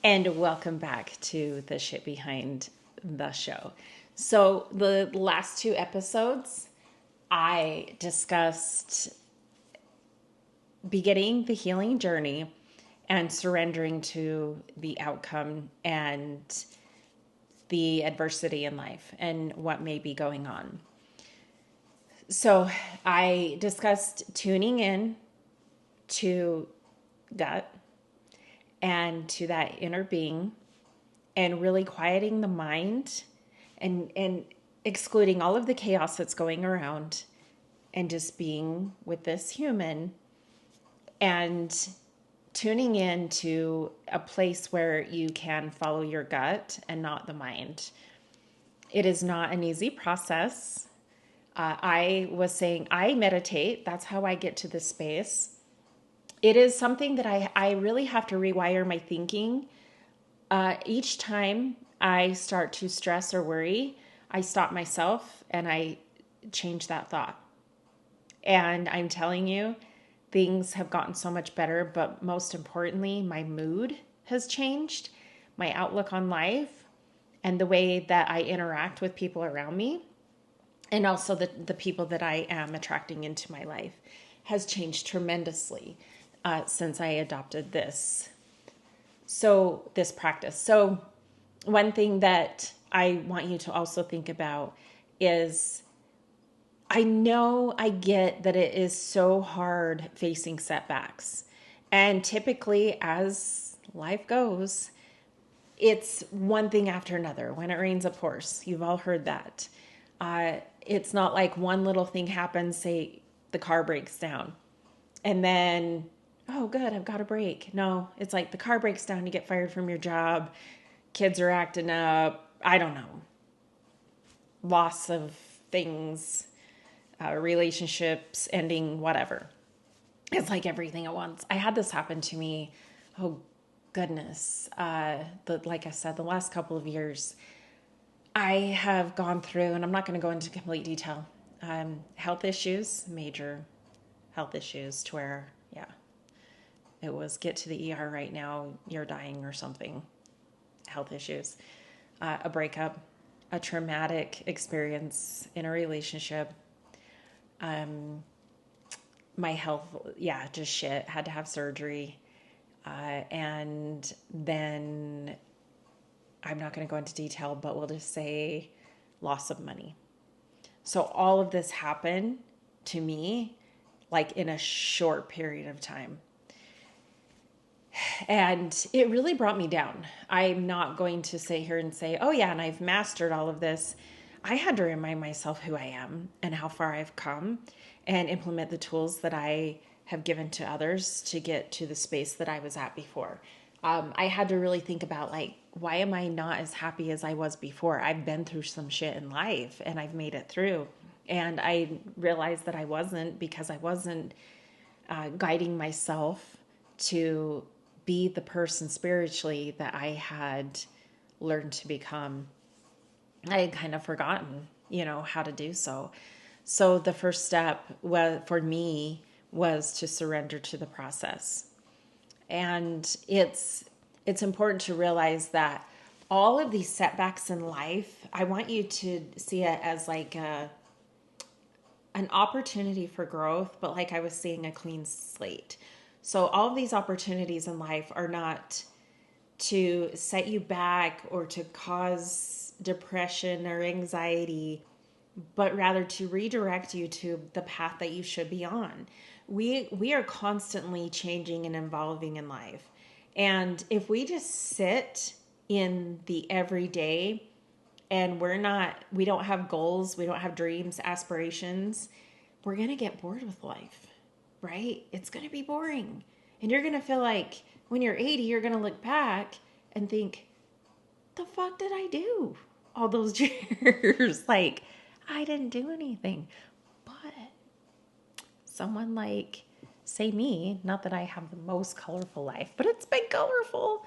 And welcome back to the shit behind the show. So, the last two episodes, I discussed beginning the healing journey and surrendering to the outcome and the adversity in life and what may be going on. So, I discussed tuning in to gut and to that inner being and really quieting the mind and excluding all of the chaos that's going around and just being with this human and tuning in to a place where you can follow your gut and not the mind. It is not an easy process. I was saying I meditate. That's how I get to this space. It is something that I really have to rewire my thinking. Each time I start to stress or worry, I stop myself and I change that thought. And I'm telling you, things have gotten so much better, but most importantly, my mood has changed, my outlook on life, and the way that I interact with people around me, and also the people that I am attracting into my life has changed tremendously since I adopted this practice. So one thing that I want you to also think about is I know I get that it is so hard facing setbacks. And typically, as life goes, it's one thing after another. When it rains, it pours. You've all heard that. It's not like one little thing happens, say the car breaks down, and then, oh, good, I've got a break. No, it's like the car breaks down, you get fired from your job, kids are acting up, I don't know, loss of things, relationships ending, whatever. It's like everything at once. I had this happen to me, oh goodness, like I said, the last couple of years. I have gone through, and I'm not going to go into complete detail, health issues, major health issues to where, yeah, it was get to the ER right now, you're dying or something, health issues, a breakup, a traumatic experience in a relationship, my health, yeah, just shit, had to have surgery, and then I'm not going to go into detail, but we'll just say loss of money. So all of this happened to me like in a short period of time. And it really brought me down. I'm not going to sit here and say, oh yeah, and I've mastered all of this. I had to remind myself who I am and how far I've come and implement the tools that I have given to others to get to the space that I was at before. I had to really think about, like, why am I not as happy as I was before? I've been through some shit in life and I've made it through. And I realized that I wasn't, because I wasn't guiding myself to be the person spiritually that I had learned to become. I had kind of forgotten, how to do so. So the first step for me was to surrender to the process. And it's important to realize that all of these setbacks in life, I want you to see it as like an opportunity for growth, but like I was saying, a clean slate. So all of these opportunities in life are not to set you back or to cause depression or anxiety, but rather to redirect you to the path that you should be on. We are constantly changing and evolving in life. And if we just sit in the everyday and we don't have goals, we don't have dreams, aspirations, we're going to get bored with life, right? It's going to be boring. And you're going to feel like when you're 80, you're going to look back and think, the fuck did I do all those years? Like, I didn't do anything. But someone like, say me, not that I have the most colorful life, but it's been colorful.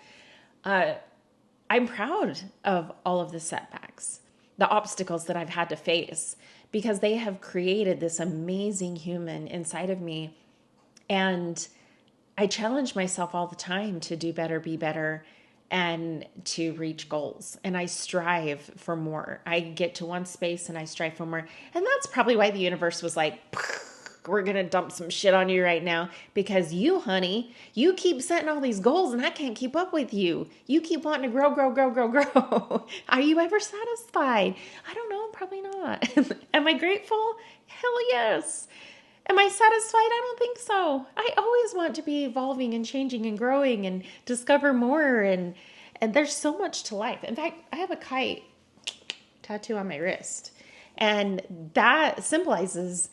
I'm proud of all of the setbacks, the obstacles that I've had to face, because they have created this amazing human inside of me. And I challenge myself all the time to do better, be better, and to reach goals. And I strive for more. I get to one space and I strive for more. And that's probably why the universe was like, we're going to dump some shit on you right now because you, honey, you keep setting all these goals and I can't keep up with you. You keep wanting to grow, grow, grow, grow, grow. Are you ever satisfied? I don't know. Probably not. Am I grateful? Hell yes. Am I satisfied? I don't think so. I always want to be evolving and changing and growing and discover more. And there's so much to life. In fact, I have a kite tattoo on my wrist. And that symbolizes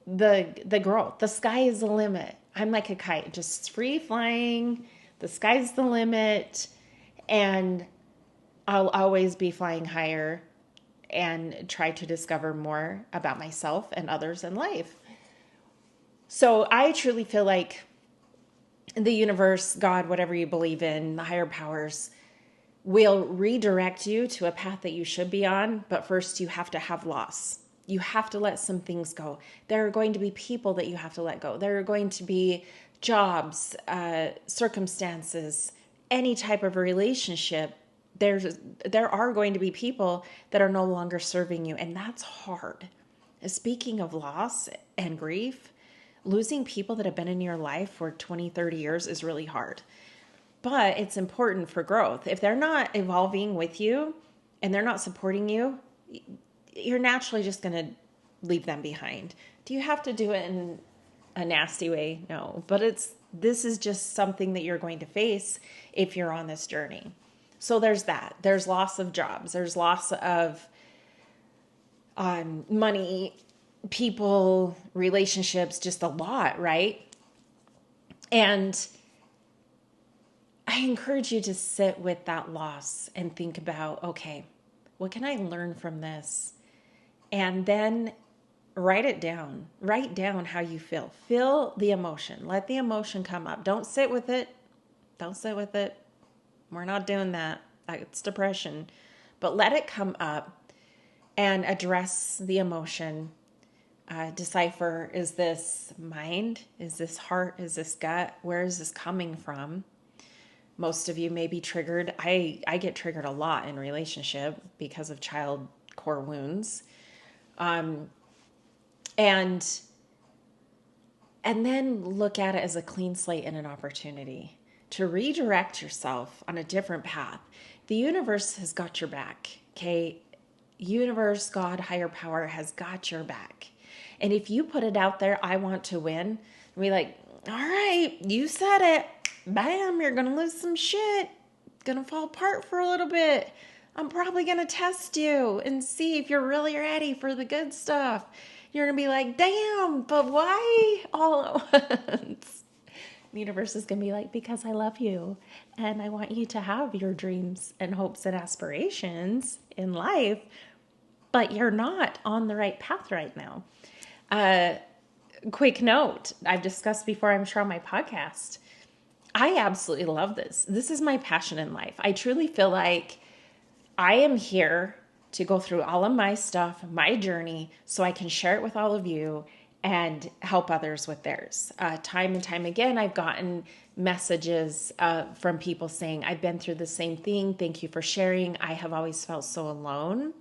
the growth. The sky is the limit. I'm like a kite, just free flying. The sky's the limit. And I'll always be flying higher and try to discover more about myself and others in life. So I truly feel like the universe, God, whatever you believe in, the higher powers, will redirect you to a path that you should be on. But first, you have to have loss. You have to let some things go. There are going to be people that you have to let go. There are going to be jobs, circumstances, any type of relationship. There are going to be people that are no longer serving you. And that's hard. Speaking of loss and grief, losing people that have been in your life for 20, 30 years is really hard. But it's important for growth. If they're not evolving with you and they're not supporting you, you're naturally just going to leave them behind. Do you have to do it in a nasty way? No. But this is just something that you're going to face if you're on this journey. So there's that. There's loss of jobs. There's loss of money, people, relationships, just a lot, right? And I encourage you to sit with that loss and think about, okay, what can I learn from this? And then write it down. Write down how you feel. Feel the emotion. Let the emotion come up. Don't sit with it. Don't sit with it. We're not doing that. It's depression. But let it come up and address the emotion. Decipher, is this mind? Is this heart? Is this gut? Where is this coming from? Most of you may be triggered. I get triggered a lot in relationship because of child core wounds. And then look at it as a clean slate and an opportunity to redirect yourself on a different path. The universe has got your back, okay? Universe, God, higher power has got your back. And if you put it out there, I want to win, and be like, all right, you said it. Bam, you're going to lose some shit. Going to fall apart for a little bit. I'm probably going to test you and see if you're really ready for the good stuff. You're going to be like, damn, but why all at once? The universe is going to be like, because I love you. And I want you to have your dreams and hopes and aspirations in life. But you're not on the right path right now. Quick note, I've discussed before, I'm sure, on my podcast. I absolutely love this. This is my passion in life. I truly feel like I am here to go through all of my stuff, my journey, so I can share it with all of you and help others with theirs. Time and time again, I've gotten messages from people saying, I've been through the same thing. Thank you for sharing. I have always felt so alone,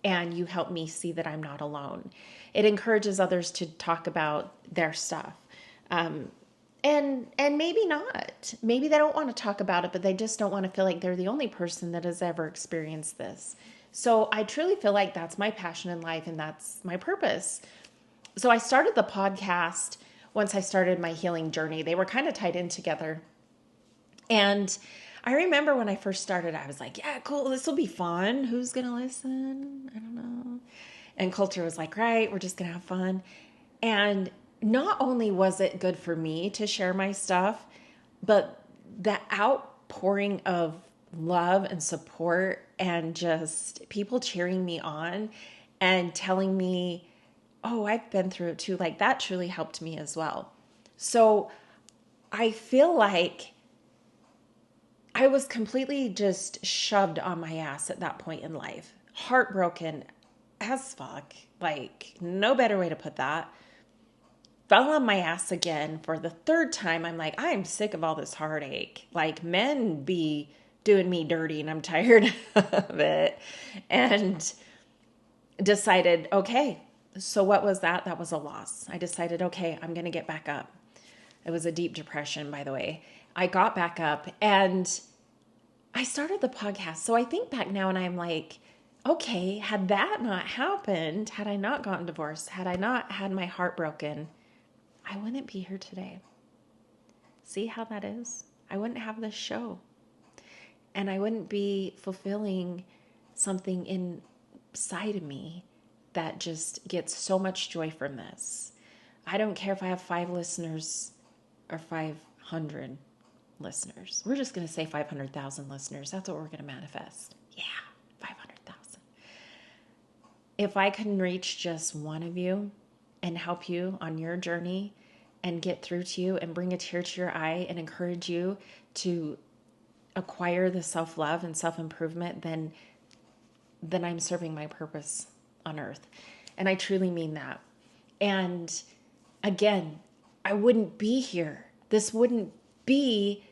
and you help me see that I'm not alone. It encourages others to talk about their stuff. And maybe not. Maybe they don't want to talk about it, but they just don't want to feel like they're the only person that has ever experienced this. So I truly feel like that's my passion in life, and that's my purpose. So I started the podcast once I started my healing journey. They were kind of tied in together. And I remember when I first started, I was like, yeah, cool, this will be fun. Who's going to listen? I don't know. And Coulter was like, right, we're just going to have fun. And not only was it good for me to share my stuff, but the outpouring of love and support and just people cheering me on and telling me, oh, I've been through it too. Like, that truly helped me as well. So I feel like I was completely just shoved on my ass at that point in life. Heartbroken as fuck. Like, no better way to put that. Fell on my ass again for the third time. I'm like, I'm sick of all this heartache. Like, men be doing me dirty and I'm tired of it. And decided, okay, so what was that? That was a loss. I decided, okay, I'm going to get back up. It was a deep depression, by the way. I got back up and I started the podcast. So I think back now and I'm like, okay, had that not happened, had I not gotten divorced, had I not had my heart broken, I wouldn't be here today. See how that is? I wouldn't have this show. And I wouldn't be fulfilling something inside of me that just gets so much joy from this. I don't care if I have 5 listeners or 500 listeners. We're just going to say 500,000 listeners. That's what we're going to manifest. Yeah, 500,000. If I can reach just one of you and help you on your journey and get through to you and bring a tear to your eye and encourage you to acquire the self-love and self-improvement, then I'm serving my purpose on earth. And I truly mean that. And again, I wouldn't be here. This wouldn't be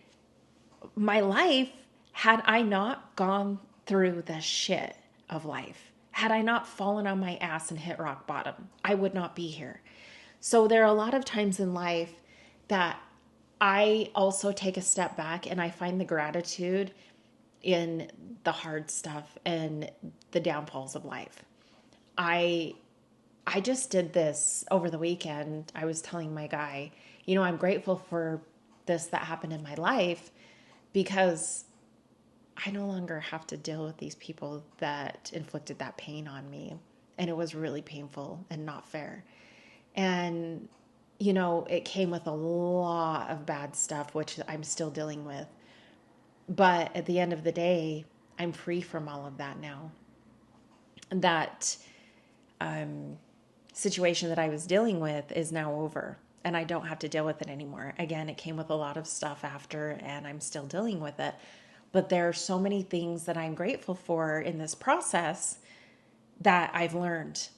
my life had I not gone through the shit of life. Had I not fallen on my ass and hit rock bottom, I would not be here. So there are a lot of times in life that I also take a step back and I find the gratitude in the hard stuff and the downfalls of life. I just did this over the weekend. I was telling my guy, I'm grateful for this that happened in my life because I no longer have to deal with these people that inflicted that pain on me. And it was really painful and not fair. And, it came with a lot of bad stuff, which I'm still dealing with. But at the end of the day, I'm free from all of that now. That situation that I was dealing with is now over. And I don't have to deal with it anymore. Again, it came with a lot of stuff after, and I'm still dealing with it. But there are so many things that I'm grateful for in this process that I've learned.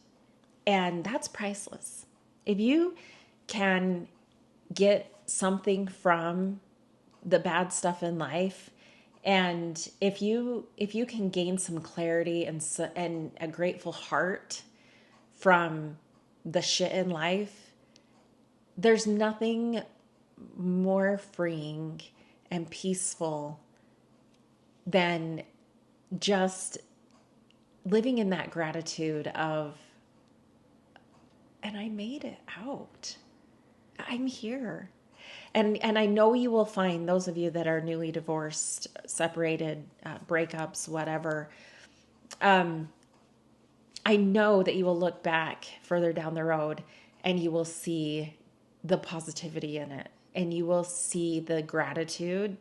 And that's priceless. If you can get something from the bad stuff in life, and if you can gain some clarity and a grateful heart from the shit in life, there's nothing more freeing and peaceful than just living in that gratitude of, and I made it out. I'm here. And I know you will find, those of you that are newly divorced, separated, breakups, whatever, I know that you will look back further down the road and you will see the positivity in it. And you will see the gratitude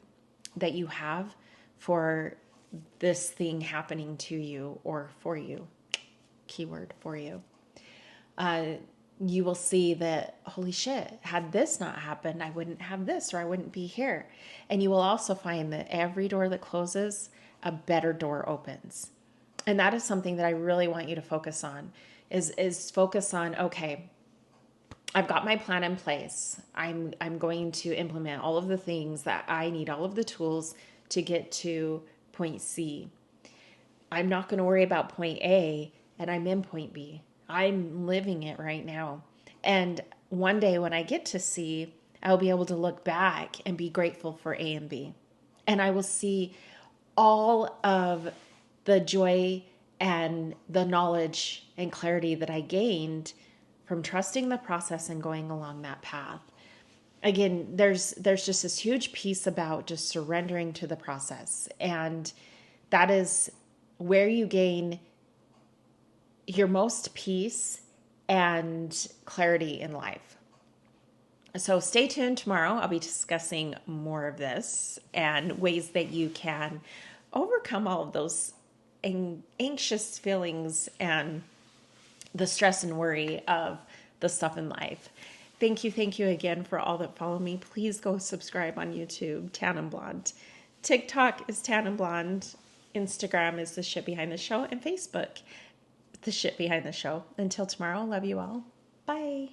that you have for this thing happening to you or for you. Keyword, for you. You will see that, holy shit, had this not happened, I wouldn't have this, or I wouldn't be here. And you will also find that every door that closes, a better door opens. And that is something that I really want you to focus on, is focus on, okay, I've got my plan in place. I'm going to implement all of the things that I need, all of the tools to get to point C. I'm not going to worry about point A, and I'm in point B. I'm living it right now. And one day when I get to C, I'll be able to look back and be grateful for A and B. And I will see all of the joy and the knowledge and clarity that I gained from trusting the process and going along that path. Again, there's just this huge piece about just surrendering to the process. And that is where you gain your most peace and clarity in life. So stay tuned tomorrow. I'll be discussing more of this and ways that you can overcome all of those anxious feelings and the stress and worry of the stuff in life. Thank you again for all that follow me. Please go subscribe on YouTube, Tan and Blonde. TikTok is Tan and Blonde. Instagram is The Shit Behind the Show. And Facebook, The Shit Behind the Show. Until tomorrow, love you all. Bye.